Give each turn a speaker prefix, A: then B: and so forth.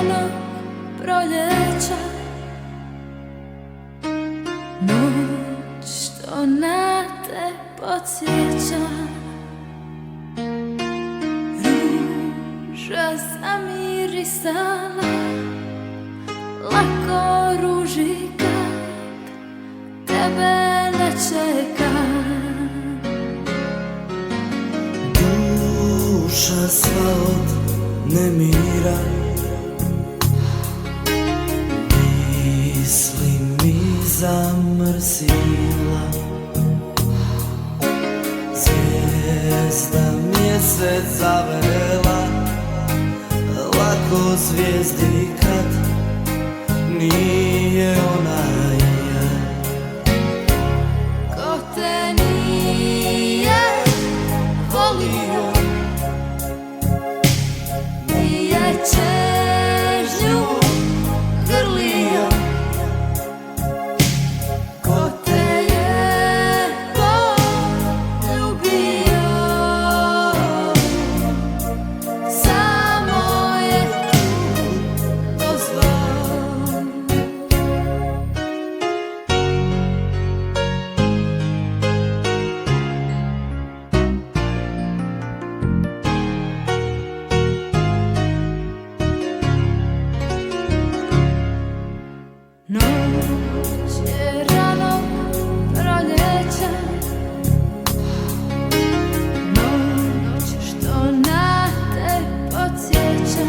A: ranog proljeća, noć što na te podsjeća. Ruža zamirisala, lako ruži kad tebe ne čeka.
B: Duša sva od nemira, misli mi zamrsila. Zvijezda mjesec zavela, lako zvijezdi kad nije ona je.
A: Ko te nije volio, nije čežnju grlio. Ko te je poljubio, samo je tu dozvol. Noć je ranog proljeća, noć što na te podsjeća.